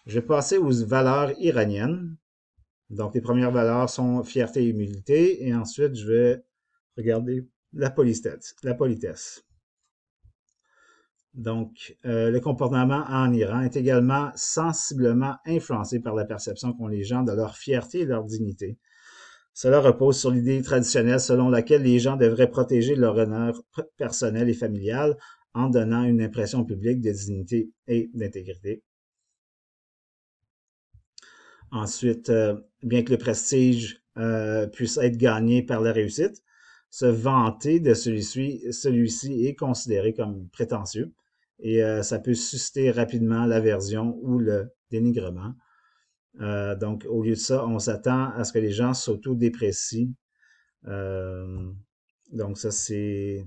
Je vais passer aux valeurs iraniennes. Donc, les premières valeurs sont fierté et humilité. Et ensuite, je vais regarder la politesse. La politesse. Donc, le comportement en Iran est également sensiblement influencé par la perception qu'ont les gens de leur fierté et leur dignité. Cela repose sur l'idée traditionnelle selon laquelle les gens devraient protéger leur honneur personnel et familial en donnant une impression publique de dignité et d'intégrité. Ensuite, bien que le prestige puisse être gagné par la réussite, se vanter de celui-ci est considéré comme prétentieux et ça peut susciter rapidement l'aversion ou le dénigrement. Donc, au lieu de ça, on s'attend à ce que les gens s'auto-déprécient. Euh, donc, ça, c'est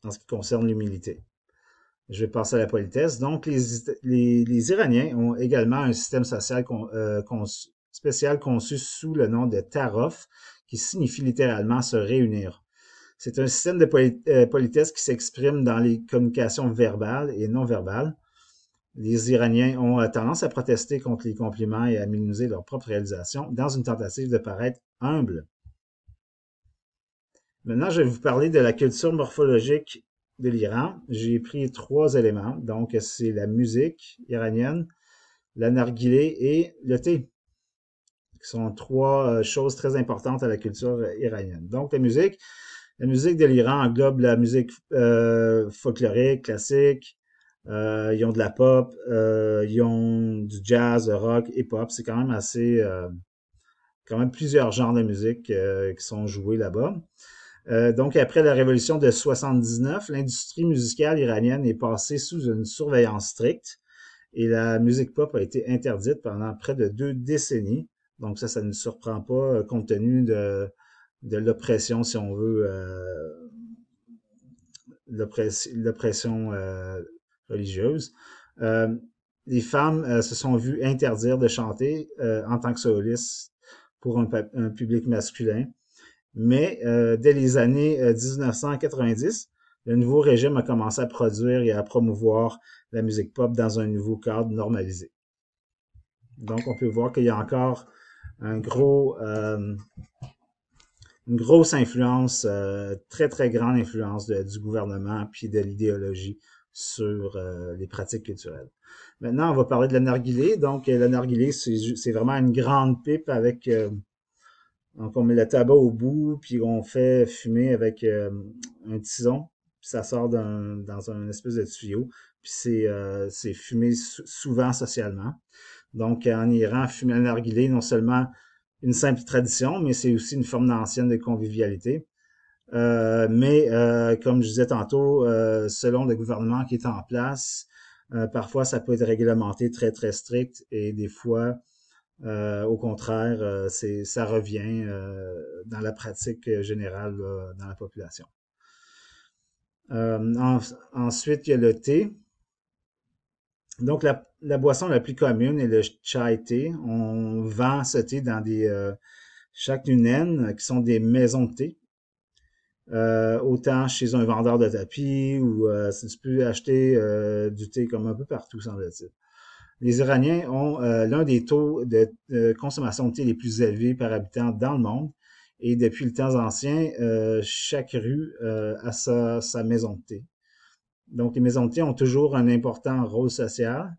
en ce qui concerne l'humilité. Je vais passer à la politesse. Donc, les Iraniens ont également un système social spécial conçu sous le nom de tarof, qui signifie littéralement se réunir. C'est un système de politesse qui s'exprime dans les communications verbales et non verbales. Les Iraniens ont tendance à protester contre les compliments et à minimiser leur propre réalisation dans une tentative de paraître humble. Maintenant, je vais vous parler de la culture morphologique de l'Iran. J'ai pris 3 éléments. Donc, c'est la musique iranienne, la narguilé et le thé, qui sont 3 choses très importantes à la culture iranienne. Donc, la musique de l'Iran englobe la musique folklorique, classique. Ils ont de la pop, ils ont du jazz, rock, hip-hop. C'est quand même quand même plusieurs genres de musique qui sont joués là-bas. Donc, après la révolution de 79, l'industrie musicale iranienne est passée sous une surveillance stricte et la musique pop a été interdite pendant près de 2 décennies. Donc, ça ne nous surprend pas compte tenu de l'oppression, si on veut, l'oppression religieuse. Euh, les femmes se sont vues interdire de chanter en tant que solistes pour un public masculin. Mais dès les années 1990, le nouveau régime a commencé à produire et à promouvoir la musique pop dans un nouveau cadre normalisé. Donc, on peut voir qu'il y a encore un une grosse influence, très très grande influence du gouvernement puis de l'idéologie sur les pratiques culturelles. Maintenant, on va parler de la narguilé. Donc, la narguilé, c'est vraiment une grande pipe avec donc, on met le tabac au bout, puis on fait fumer avec un tison, puis ça sort dans un espèce de tuyau, puis c'est fumé souvent socialement. Donc, en Iran, fumer un narguilé, non seulement une simple tradition, mais c'est aussi une forme d'ancienne de convivialité. Mais comme je disais tantôt, selon le gouvernement qui est en place, parfois ça peut être réglementé très très strict et des fois au contraire, ça revient dans la pratique générale là, dans la population. Ensuite, il y a le thé. Donc, la boisson la plus commune est le chai thé. On vend ce thé dans des shaknunen, qui sont des maisons de thé. Autant chez un vendeur de tapis ou si tu peux acheter du thé comme un peu partout, semble-t-il. Les Iraniens ont l'un des taux de consommation de thé les plus élevés par habitant dans le monde. Et depuis le temps ancien, chaque rue a sa maison de thé. Donc, les maisons de thé ont toujours un important rôle social.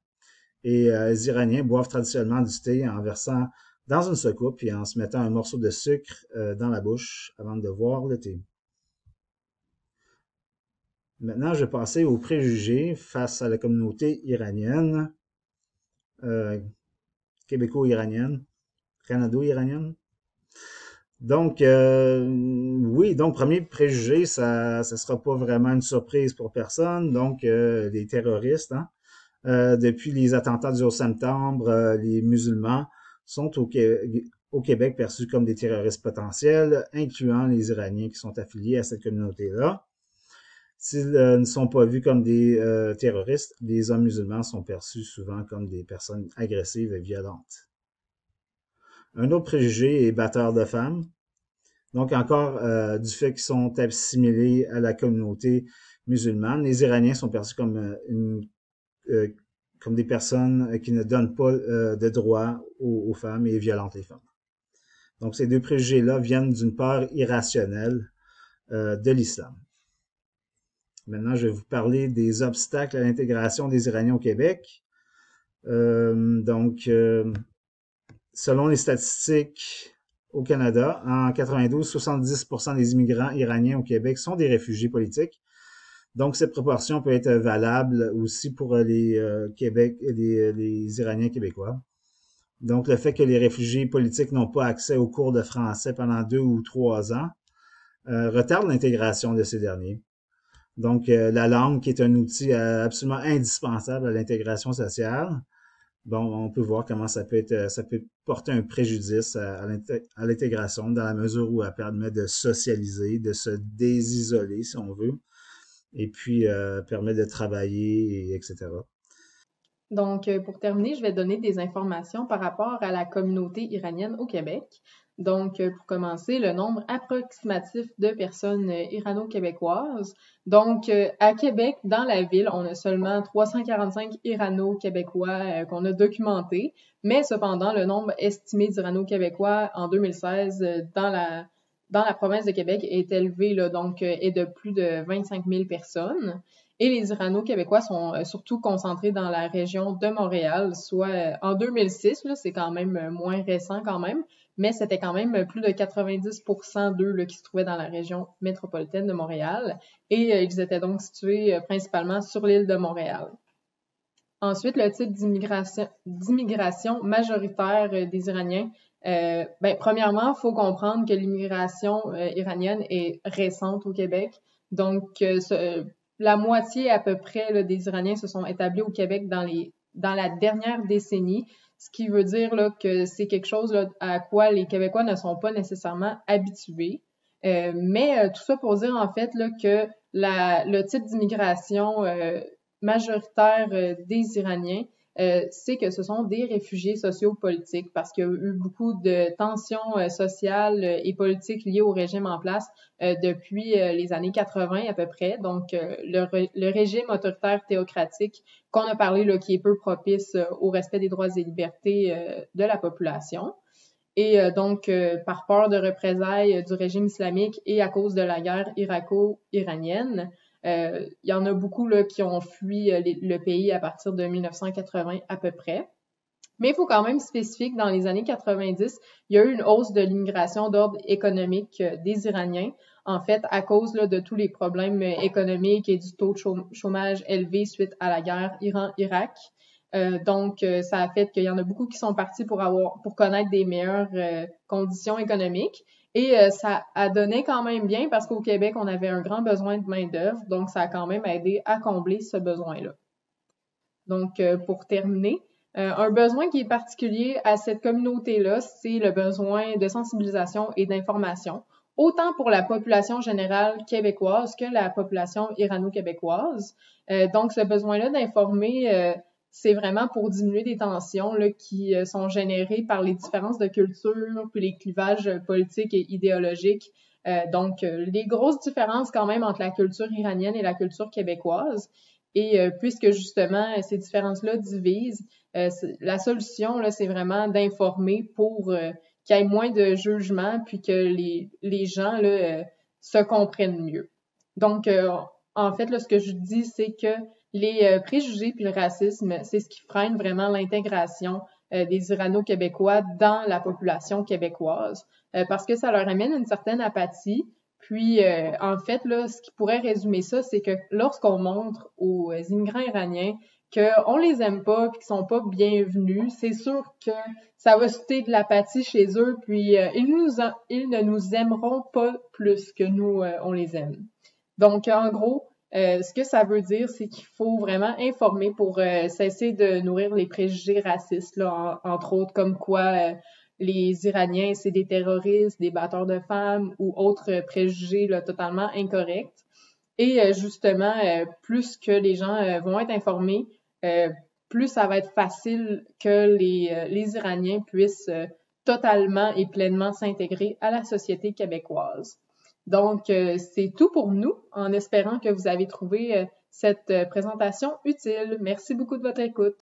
Et les Iraniens boivent traditionnellement du thé en versant dans une soucoupe et en se mettant un morceau de sucre dans la bouche avant de boire le thé. Maintenant, je vais passer aux préjugés face à la communauté iranienne, euh, québéco-iranienne, canado-iranienne. Donc, oui, donc premier préjugé, ça sera pas vraiment une surprise pour personne. Donc, les terroristes, hein. Depuis les attentats du 11 septembre, les musulmans sont au Québec perçus comme des terroristes potentiels, incluant les Iraniens qui sont affiliés à cette communauté-là. S'ils ne sont pas vus comme des terroristes, les hommes musulmans sont perçus souvent comme des personnes agressives et violentes. Un autre préjugé est batteur de femmes. Donc encore du fait qu'ils sont assimilés à la communauté musulmane, les Iraniens sont perçus comme une comme des personnes qui ne donnent pas de droits aux femmes et violentent les femmes. Donc, ces deux préjugés-là viennent d'une peur irrationnelle de l'islam. Maintenant, je vais vous parler des obstacles à l'intégration des Iraniens au Québec. Selon les statistiques au Canada, en 92, 70% des immigrants iraniens au Québec sont des réfugiés politiques. Donc, cette proportion peut être valable aussi pour les Iraniens québécois. Donc, le fait que les réfugiés politiques n'ont pas accès aux cours de français pendant 2 ou 3 ans retarde l'intégration de ces derniers. Donc, la langue, qui est un outil absolument indispensable à l'intégration sociale, bon, on peut voir comment ça peut porter un préjudice à l'intégration dans la mesure où elle permet de socialiser, de se désisoler, si on veut, et puis permet de travailler, etc. Donc, pour terminer, je vais donner des informations par rapport à la communauté iranienne au Québec. Donc, pour commencer, le nombre approximatif de personnes irano-québécoises. Donc, à Québec, dans la ville, on a seulement 345 irano-québécois qu'on a documentés, mais cependant, le nombre estimé d'irano-québécois en 2016 dans la province de Québec est élevé, là, donc est de plus de 25 000 personnes. Et les Irano-Québécois sont surtout concentrés dans la région de Montréal, soit en 2006, là, c'est quand même moins récent quand même, mais c'était quand même plus de 90% d'eux là, qui se trouvaient dans la région métropolitaine de Montréal, et ils étaient donc situés principalement sur l'île de Montréal. Ensuite, le type d'immigration majoritaire des Iraniens. Premièrement, il faut comprendre que l'immigration iranienne est récente au Québec. Donc, la moitié à peu près là, des Iraniens se sont établis au Québec dans la dernière décennie, ce qui veut dire là, que c'est quelque chose là, à quoi les Québécois ne sont pas nécessairement habitués. Mais tout ça pour dire en fait là, que le type d'immigration majoritaire des Iraniens, c'est que ce sont des réfugiés sociopolitiques parce qu'il y a eu beaucoup de tensions sociales et politiques liées au régime en place depuis les années 80 à peu près. Donc, le régime autoritaire théocratique qu'on a parlé, là, qui est peu propice au respect des droits et libertés de la population. Et donc, par peur de représailles du régime islamique et à cause de la guerre irako-iranienne, il y en a beaucoup là, qui ont fui le pays à partir de 1980 à peu près. Mais il faut quand même spécifier que dans les années 90, il y a eu une hausse de l'immigration d'ordre économique des Iraniens, en fait, à cause là, de tous les problèmes économiques et du taux de chômage élevé suite à la guerre Iran-Irak. Donc, ça a fait qu'il y en a beaucoup qui sont partis pour connaître des meilleures conditions économiques. Et ça a donné quand même bien parce qu'au Québec, on avait un grand besoin de main-d'œuvre, donc ça a quand même aidé à combler ce besoin-là. Donc, pour terminer, un besoin qui est particulier à cette communauté-là, c'est le besoin de sensibilisation et d'information, autant pour la population générale québécoise que la population irano-québécoise. Donc, ce besoin-là d'informer, c'est vraiment pour diminuer des tensions là, qui sont générées par les différences de culture, puis les clivages politiques et idéologiques. Donc, les grosses différences quand même entre la culture iranienne et la culture québécoise. Et puisque justement ces différences-là divisent, la solution là, c'est vraiment d'informer pour qu'il y ait moins de jugement, puis que les gens là se comprennent mieux. Donc, en fait, là, ce que je dis, c'est que les préjugés puis le racisme, c'est ce qui freine vraiment l'intégration des Irano-Québécois dans la population québécoise, parce que ça leur amène une certaine apathie. Puis, en fait, là, ce qui pourrait résumer ça, c'est que lorsqu'on montre aux immigrants iraniens qu'on les aime pas, puis qu'ils sont pas bienvenus, c'est sûr que ça va susciter de l'apathie chez eux, puis ils ne nous aimeront pas plus que nous, on les aime. Donc, en gros, ce que ça veut dire, c'est qu'il faut vraiment informer pour cesser de nourrir les préjugés racistes, là, entre autres, comme quoi les Iraniens, c'est des terroristes, des batteurs de femmes ou autres préjugés là, totalement incorrects. Et justement, plus que les gens vont être informés, plus ça va être facile que les Iraniens puissent totalement et pleinement s'intégrer à la société québécoise. Donc, c'est tout pour nous, en espérant que vous avez trouvé cette présentation utile. Merci beaucoup de votre écoute.